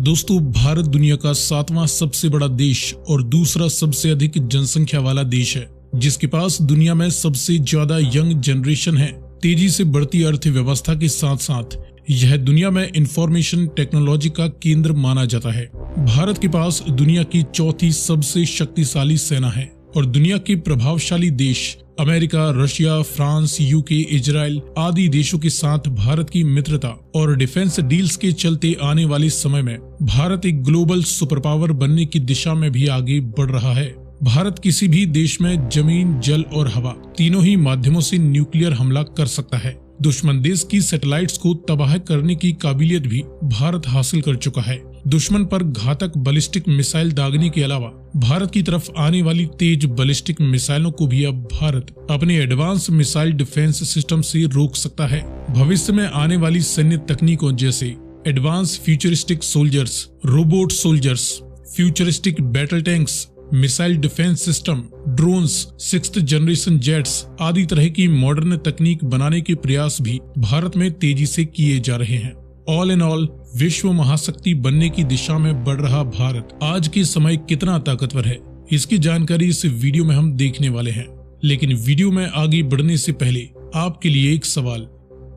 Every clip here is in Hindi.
दोस्तों, भारत दुनिया का 7वां सबसे बड़ा देश और दूसरा सबसे अधिक जनसंख्या वाला देश है, जिसके पास दुनिया में सबसे ज्यादा यंग जनरेशन है। तेजी से बढ़ती अर्थव्यवस्था के साथ साथ यह दुनिया में इंफॉर्मेशन टेक्नोलॉजी का केंद्र माना जाता है। भारत के पास दुनिया की चौथी सबसे शक्तिशाली सेना है और दुनिया के प्रभावशाली देश America, Russia, France, UK, Israel आदि देशों के साथ भारत की मित्रता और डिफेंस डील्स के चलते आने वाले समय में भारत एक ग्लोबल सुपर पावर बनने की दिशा में भी आगे बढ़ रहा है। भारत किसी भी देश में जमीन, जल और हवा तीनों ही माध्यमों से न्यूक्लियर हमला कर सकता है। दुश्मन देश की सैटेलाइट्स को तबाह करने की काबिलियत भी भारत हासिल कर चुका है। दुश्मन पर घातक बैलिस्टिक मिसाइल दागने के अलावा भारत की तरफ आने वाली तेज बैलिस्टिक मिसाइलों को भी अब भारत अपने एडवांस मिसाइल डिफेंस सिस्टम से रोक सकता है। भविष्य में आने वाली सैन्य तकनीकों जैसे advance futuristic soldiers, robot soldiers, futuristic battle tanks, missile defence system, drones, 6th generation jets आदि तरह की मॉडर्न तकनीक बनाने के प्रयास भी भारत में तेजी से किए जा रहे हैं। ऑल इन ऑल, विश्व महाशक्ति बनने की दिशा में बढ़ रहा भारत आज के समय कितना ताकतवर है, इसकी जानकारी इस वीडियो में हम देखने वाले हैं। लेकिन वीडियो में आगे बढ़ने से पहले आपके लिए एक सवाल,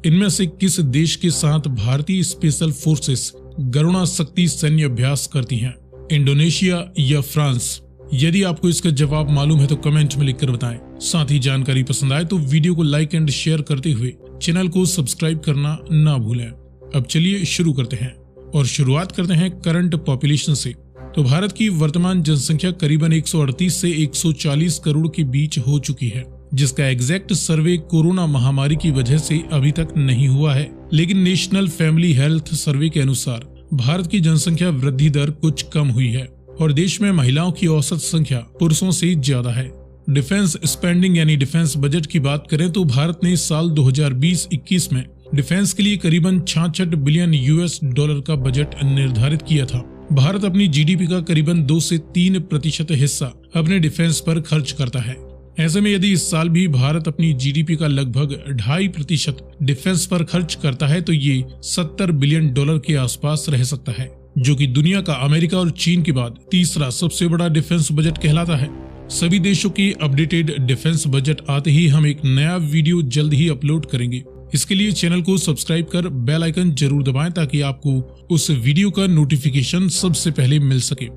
इनमें से किस देश के साथ भारतीय स्पेशल फोर्सेस गरुणा शक्ति सैन्य अभ्यास करती हैं? इंडोनेशिया या फ्रांस? यदि आपको इसका जवाब मालूम है तो कमेंट में लिखकर बताएं। साथ ही जानकारी पसंद आए तो वीडियो को लाइक एंड शेयर करते हुए चैनल को सब्सक्राइब करना ना भूलें। अब चलिए शुरू करते हैं और शुरुआत करते हैं करंट पॉपुलेशन से। तो भारत की वर्तमान जनसंख्या करीबन 138 से 140 करोड़ के बीच हो चुकी है, जिसका एग्जैक्ट सर्वे कोरोना महामारी की वजह से अभी तक नहीं हुआ है। लेकिन नेशनल फैमिली हेल्थ सर्वे के अनुसार भारत की जनसंख्या वृद्धि दर कुछ कम हुई है और देश में महिलाओं की औसत संख्या पुरुषों से ज्यादा है। डिफेंस स्पेंडिंग यानी डिफेंस बजट की बात करें तो भारत ने साल 2020-21 में डिफेंस के लिए करीबन 66 बिलियन यूएस डॉलर का बजट निर्धारित किया था। भारत अपनी जीडीपी का करीबन 2 से 3% हिस्सा अपने डिफेंस पर खर्च करता है। ऐसे में यदि इस साल भी भारत अपनी जीडीपी का लगभग 2.5% डिफेंस पर खर्च करता है तो ये 70 बिलियन डॉलर के आसपास रह सकता है, जो कि दुनिया का अमेरिका और चीन के बाद तीसरा सबसे बड़ा डिफेंस बजट कहलाता है। सभी देशों की अपडेटेड डिफेंस बजट आते ही हम एक नया वीडियो जल्द ही अपलोड करेंगे। इसके लिए चैनल को सब्सक्राइब कर बेल आइकन जरूर दबाएं ताकि आपको उस वीडियो का नोटिफिकेशन सबसे पहले मिल सके।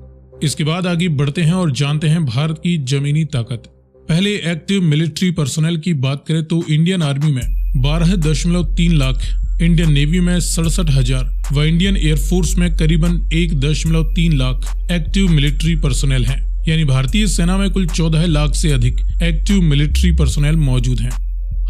इसके बाद आगे बढ़ते हैं और जानते हैं भारत की जमीनी ताकत। पहले एक्टिव मिलिट्री पर्सोनेल की बात करें तो इंडियन आर्मी में 12.3 लाख, इंडियन नेवी में 67,000 व इंडियन एयरफोर्स में करीबन 1.3 लाख एक्टिव मिलिट्री पर्सोनेल हैं। यानी भारतीय सेना में कुल 14 लाख से अधिक एक्टिव मिलिट्री पर्सोनेल मौजूद हैं।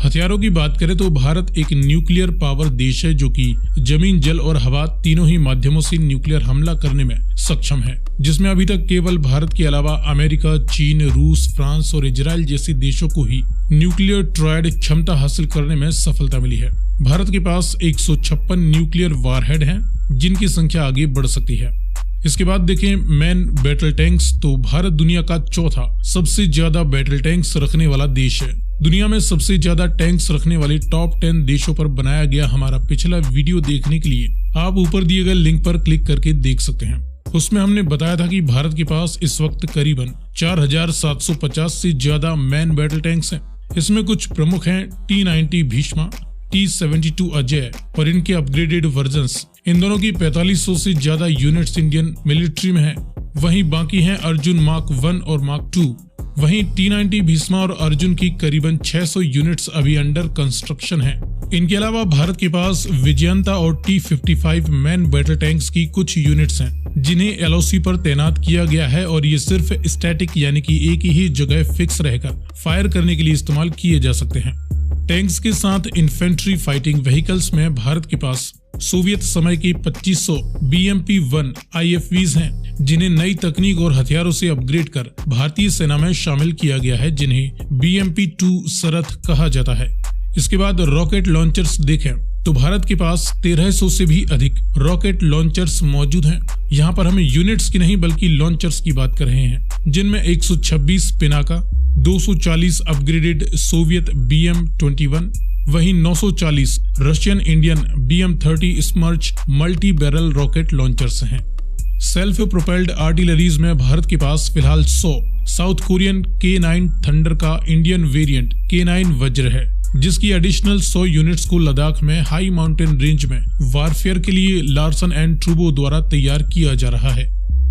हथियारों की बात करें तो भारत एक न्यूक्लियर पावर देश है, जो कि जमीन, जल और हवा तीनों ही माध्यमों से न्यूक्लियर हमला करने में सक्षम है, जिसमें अभी तक केवल भारत के अलावा अमेरिका, चीन, रूस, फ्रांस और इजराइल जैसे देशों को ही न्यूक्लियर ट्रायड क्षमता हासिल करने में सफलता मिली है। भारत के पास 156 न्यूक्लियर वारहेड हैं, जिनकी संख्या आगे बढ़ सकती है। इसके बाद देखें मैन बैटल टैंक्स, तो भारत दुनिया का चौथा सबसे ज्यादा बैटल टैंक्स रखने वाला देश है। दुनिया में सबसे ज्यादा टैंक्स रखने वाले टॉप 10 देशों पर बनाया गया हमारा पिछला वीडियो देखने के लिए आप ऊपर दिए गए लिंक पर क्लिक करके देख सकते हैं। उसमें हमने बताया था कि भारत के पास इस वक्त करीबन 4750 से ज्यादा मैन बैटल टैंक्स हैं। इसमें कुछ प्रमुख हैं T-90 भीष्मा, T-72 अजय और इनके अपग्रेडेड वर्जन्स। इन दोनों की 4500 से ज्यादा यूनिट्स इंडियन मिलिट्री में हैं। वहीं बाकी हैं अर्जुन मार्क 1 और मार्क 2। वहीं T-90 भीष्मा और अर्जुन की करीबन 600 यूनिट्स अभी अंडर कंस्ट्रक्शन हैं। इनके अलावा भारत के पास विजयंता और T-55 मैन बैटल टैंक्स की कुछ यूनिट्स हैं, जिन्हें LOC पर तैनात किया गया है और ये सिर्फ स्टैटिक यानी कि एक ही जगह फिक्स रहकर फायर करने के लिए इस्तेमाल किए जा सकते हैं। टैंक्स के साथ इन्फेंट्री फाइटिंग व्हीकल्स में भारत के पास सोवियत समय की 2500 BMP-1 IFVs हैं, जिन्हें नई तकनीक और हथियारों से अपग्रेड कर भारतीय सेना में शामिल किया गया है, जिन्हें BMP-2 सरथ कहा जाता है। इसके बाद रॉकेट लॉन्चर्स देखें तो भारत के पास 1300 से भी अधिक रॉकेट लॉन्चर्स मौजूद हैं। यहाँ पर हम यूनिट्स की नहीं बल्कि लॉन्चर्स की बात कर रहे हैं, जिनमें 126 पिनाका, 240 अपग्रेडेड सोवियत BM-21, वहीं 940 Russian Indian BM-30 स्मर्च multi barrel rocket launchers हैं। सेल्फ प्रोपेल्ड आर्टिलरीज में भारत के पास फिलहाल 100 साउथ कोरियन K9 थंडर का इंडियन वेरिएंट K9 वज्र है, जिसकी एडिशनल 100 यूनिट्स को लद्दाख में हाई माउंटेन रेंज में वारफेयर के लिए लार्सन एंड ट्रूबो द्वारा तैयार किया जा रहा है।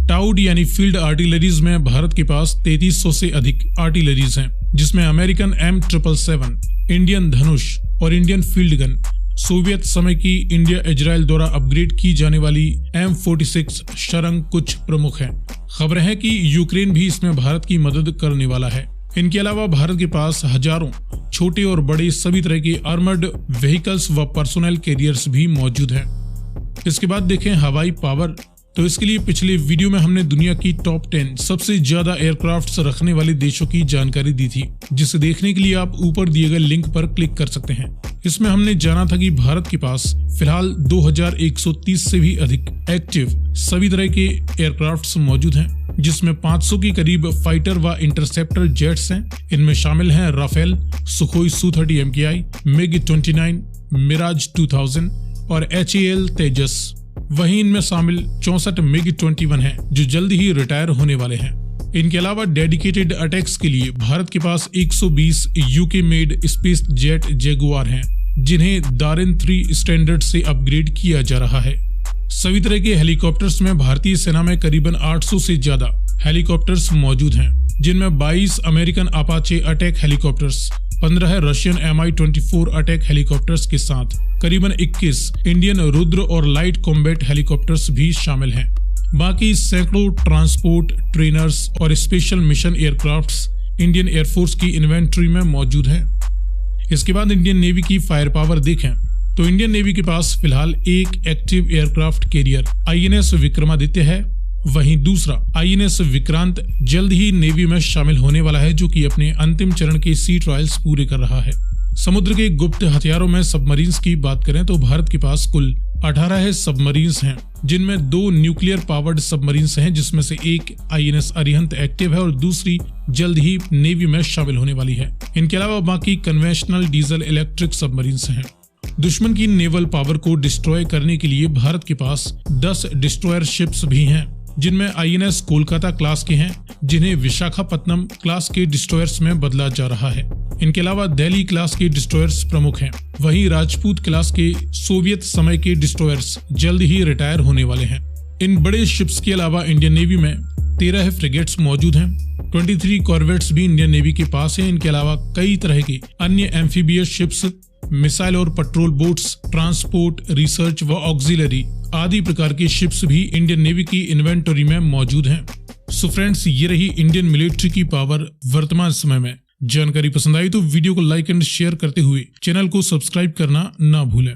टाउड यानी फील्ड आर्टिलरीज में भारत के पास 3300 से अधिक आर्टिलरीज हैं, जिसमें अमेरिकन M777, इंडियन धनुष और इंडियन फील्ड गन, सोवियत समय की इंडिया इजराइल द्वारा अपग्रेड की जाने वाली M46 शरंग कुछ प्रमुख हैं। खबर है कि यूक्रेन भी इसमें भारत की मदद करने वाला है। इनके अलावा भारत के पास हजारों छोटे और बड़े सभी तरह के आर्मर्ड व्हीकल्स व पर्सोनल कैरियर्स भी मौजूद हैं। इसके बाद देखें हवाई पावर। तो इसके लिए पिछले वीडियो में हमने दुनिया की टॉप 10 सबसे ज्यादा एयरक्राफ्ट्स रखने वाले देशों की जानकारी दी थी, जिसे देखने के लिए आप ऊपर दिए गए लिंक पर क्लिक कर सकते हैं। इसमें हमने जाना था कि भारत के पास फिलहाल 2130 से भी अधिक एक्टिव सभी तरह के एयरक्राफ्ट्स मौजूद हैं, जिसमें 500 के करीब फाइटर व इंटरसेप्टर जेट्स हैं। इनमें शामिल हैं Rafale, Sukhoi Su-30 MKI, MiG-29, Miraj 2000 और HAL तेजस। वहीं इनमें शामिल 64 MiG-21 हैं, जो जल्द ही रिटायर होने वाले हैं। इनके अलावा डेडिकेटेड अटैक्स के लिए भारत के पास 120 UK made space jet Jaguar हैं, जिन्हें दारिन 3 स्टैंडर्ड से अपग्रेड किया जा रहा है। सभी तरह के हेलीकॉप्टर्स में भारतीय सेना में करीबन 800 से ज्यादा हेलीकॉप्टर्स मौजूद हैं, जिनमें 22 American Apache attack helicopters, 15 Russian Mi-24 attack helicopters के साथ करीबन 21 इंडियन रुद्र और लाइट कॉम्बैट हेलीकॉप्टर्स भी शामिल हैं। बाकी सैकड़ों ट्रांसपोर्ट, ट्रेनर्स और special mission aircrafts Indian air force की इन्वेंट्री में मौजूद हैं। इसके बाद इंडियन नेवी की फायर पावर देखें तो इंडियन नेवी के पास फिलहाल एक active aircraft carrier INS Vikramaditya है। वहीं दूसरा INS विक्रांत जल्द ही नेवी में शामिल होने वाला है, जो कि अपने अंतिम चरण के सी ट्रायल्स पूरे कर रहा है। समुद्र के गुप्त हथियारों में सबमरीन्स की बात करें तो भारत के पास कुल 18 सबमरीन्स हैं, जिनमें 2 न्यूक्लियर पावर्ड सबमरीन्स हैं, जिसमें से एक INS अरिहंत एक्टिव है और दूसरी जल्द ही नेवी में शामिल होने वाली है। इनके अलावा बाकी कन्वेंशनल डीजल इलेक्ट्रिक सबमरीन्स हैं। दुश्मन की नेवल पावर को डिस्ट्रॉय करने के लिए भारत के पास 10 डिस्ट्रॉयर शिप्स भी हैं, जिनमें INS कोलकाता क्लास के हैं, जिन्हें विशाखापत्तनम क्लास के डिस्ट्रॉयर्स में बदला जा रहा है। इनके अलावा दिल्ली क्लास के डिस्ट्रॉयर्स प्रमुख हैं। वहीं राजपूत क्लास के सोवियत समय के डिस्ट्रॉयर्स जल्द ही रिटायर होने वाले हैं। इन बड़े शिप्स के अलावा इंडियन नेवी में 13 फ्रिगेट्स मौजूद हैं। 23 कॉर्वेट्स भी इंडियन नेवी के पास हैं। इनके अलावा कई तरह की अन्य एम्फीबियस शिप्स, मिसाइल और पेट्रोल बोट्स, ट्रांसपोर्ट, रिसर्च व ऑक्सिलरी आदि प्रकार के शिप्स भी इंडियन नेवी की इन्वेंटरी में मौजूद हैं। सो फ्रेंड्स, ये रही इंडियन मिलिट्री की पावर वर्तमान समय में। जानकारी पसंद आई तो वीडियो को लाइक एंड शेयर करते हुए चैनल को सब्सक्राइब करना ना भूलें।